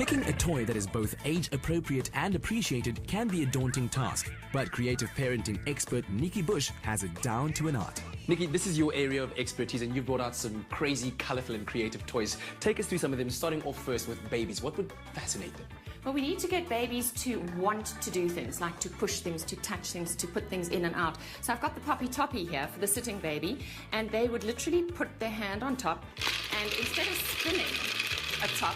Picking a toy that is both age-appropriate and appreciated can be a daunting task, but creative parenting expert Nikki Bush has it down to an art. Nikki, this is your area of expertise and you've brought out some crazy, colourful and creative toys. Take us through some of them, starting off first with babies. What would fascinate them? Well, we need to get babies to want to do things, like to push things, to touch things, to put things in and out. So I've got the Poppy Toppy here for the sitting baby, and they would literally put their hand on top, and instead of spinning a top,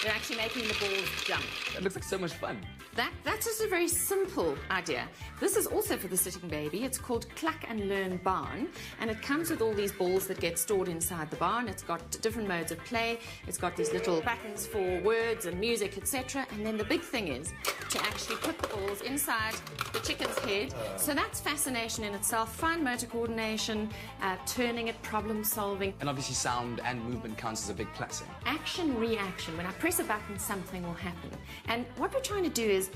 they're actually making the balls jump. That looks like so much fun. That's just a very simple idea. This is also for the sitting baby. It's called Cluck and Learn Barn, and it comes with all these balls that get stored inside the barn. It's got different modes of play. It's got these little buttons for words and music, etc. And then the big thing is to actually put the balls inside the chicken's head. So that's fascination in itself. Fine motor coordination, turning it, problem solving. And obviously sound and movement counts as a big plus. Action, reaction. When I press a button, something will happen. And what we're trying to do is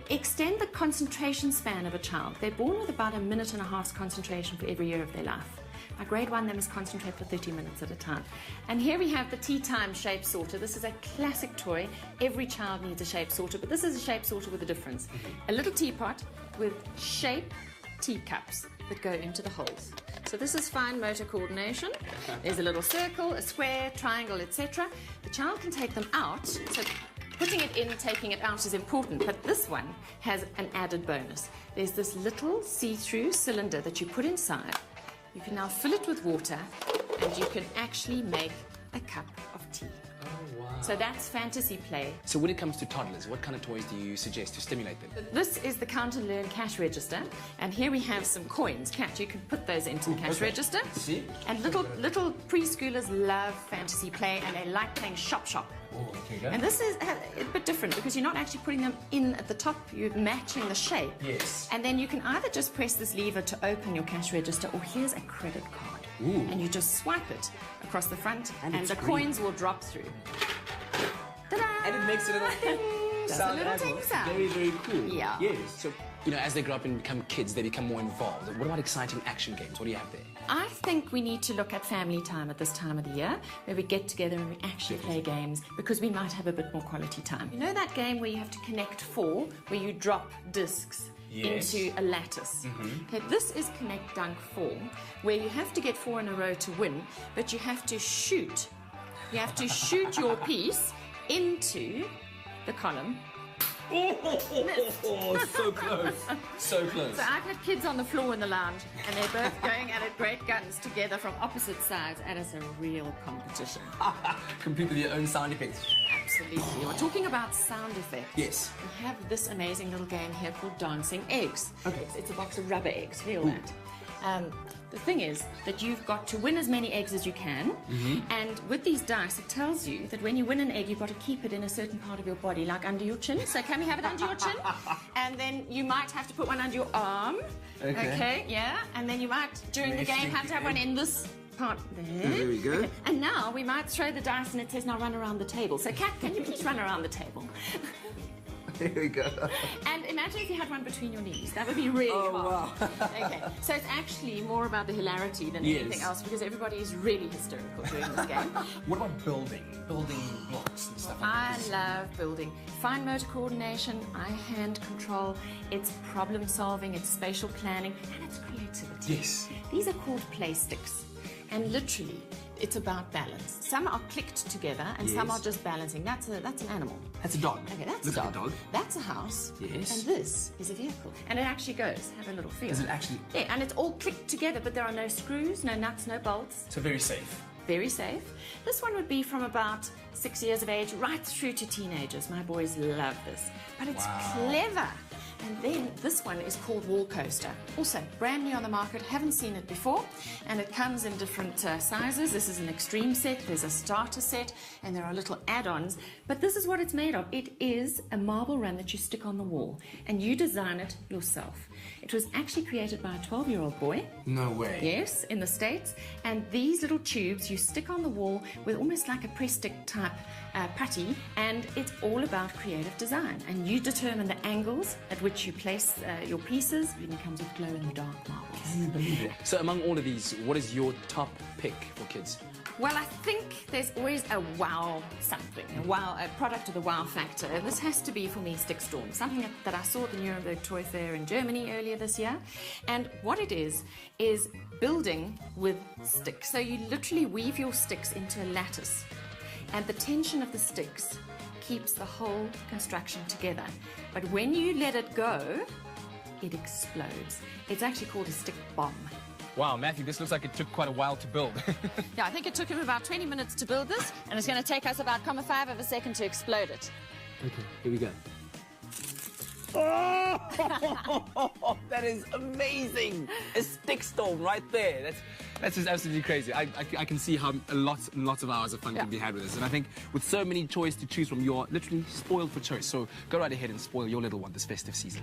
extend the concentration span of a child. They're born with about 1.5 minutes concentration for every year of their life. By grade 1, they must concentrate for 30 minutes at a time. And here we have the tea time shape sorter. This is a classic toy. Every child needs a shape sorter, but this is a shape sorter with a difference. A little teapot with shape teacups that go into the holes. So this is fine motor coordination. There's a little circle, a square, triangle, etc. The child can take them out. So putting it in, taking it out is important, but this one has an added bonus. There's this little see-through cylinder that you put inside. You can now fill it with water, and you can actually make a cup of tea. Oh, wow. So that's fantasy play. So when it comes to toddlers, what kind of toys do you suggest to stimulate them? This is the Count and Learn cash register, and here we have some coins. Kat, you can put those into the cash register. See? And little preschoolers love fantasy play, and they like playing shop. Oh, okay, and this is a bit different because you're not actually putting them in at the top, you're matching the shape. Yes. And then you can either just press this lever to open your cash register, or here's a credit card. Ooh. And you just swipe it across the front, and the green. coins will drop through. Ta-da! And it makes a little sound. a little ting sound. Very, very cool. Yeah. Yes. So, you know, as they grow up and become kids, they become more involved. What about exciting action games? What do you have there? I think we need to look at family time at this time of the year, where we get together and we actually play games, because we might have a bit more quality time. You know that game where you have to connect 4, where you drop discs into a lattice? Okay, this is Connect Dunk 4, where you have to get 4 in a row to win, but you have to shoot. You have to shoot your piece into the column. Oh, so close. So close. So I've had kids on the floor in the lounge, and they're both going at it great guns together from opposite sides, and it's a real competition. Complete with your own sound effects. Absolutely. We're talking about sound effects. Yes. We have this amazing little game here called Dancing Eggs. Okay. It's a box of rubber eggs. Feel that. The thing is that you've got to win as many eggs as you can, and with these dice it tells you that when you win an egg you've got to keep it in a certain part of your body, like under your chin. So can we have it under your chin? And then you might have to put one under your arm. Okay, yeah. And then you might, during the game, have to have one in this part there. There we go. Okay. And now we might throw the dice and it says now run around the table. So Kat, can you please run around the table? There we go. And imagine if you had one between your knees. That would be really hard. Wow. Okay, so it's actually more about the hilarity than anything else, because everybody is really hysterical during this game. What about building blocks and stuff like I this? love building. Fine motor coordination, eye-hand control, it's problem solving, it's spatial planning, and it's creativity. Yes. These are called play sticks, and literally, it's about balance. Some are clicked together, and some are just balancing. That's an animal. That's a dog. Okay, that's Looks a like dog. a dog. That's a house. Yes. And this is a vehicle. And it actually goes. Have a little feel. Does it actually? Yeah, and it's all clicked together, but there are no screws, no nuts, no bolts. So very safe. Very safe. This one would be from about 6 years of age right through to teenagers. My boys love this. But it's clever. And then this one is called Wall Coaster. Also, brand new on the market, haven't seen it before. And it comes in different sizes. This is an extreme set, there's a starter set, and there are little add-ons. But this is what it's made of. It is a marble run that you stick on the wall, and you design it yourself. It was actually created by a 12-year-old boy. No way. Yes, in the States. And these little tubes you stick on the wall with almost like a press stick type putty, and it's all about creative design. And you determine the angles at which which you place your pieces. It even comes with glow-in-the-dark marbles. Can you believe it? So among all of these, what is your top pick for kids? Well, I think there's always a wow something, a product of the wow factor. This has to be, for me, Stick Storm, something that I saw at the Nuremberg Toy Fair in Germany earlier this year. And what it is building with sticks. So you literally weave your sticks into a lattice, and the tension of the sticks keeps the whole construction together. But when you let it go, it explodes. It's actually called a stick bomb. Wow, Matthew, this looks like it took quite a while to build. Yeah, I think it took him about 20 minutes to build this, and it's going to take us about 0.5 of a second to explode it. Okay, here we go. Oh, that is amazing! A stick storm right there. That's just absolutely crazy. I can see how lots and lots of hours of fun can be had with this. And I think with so many toys to choose from, you're literally spoiled for choice. So go right ahead and spoil your little one this festive season.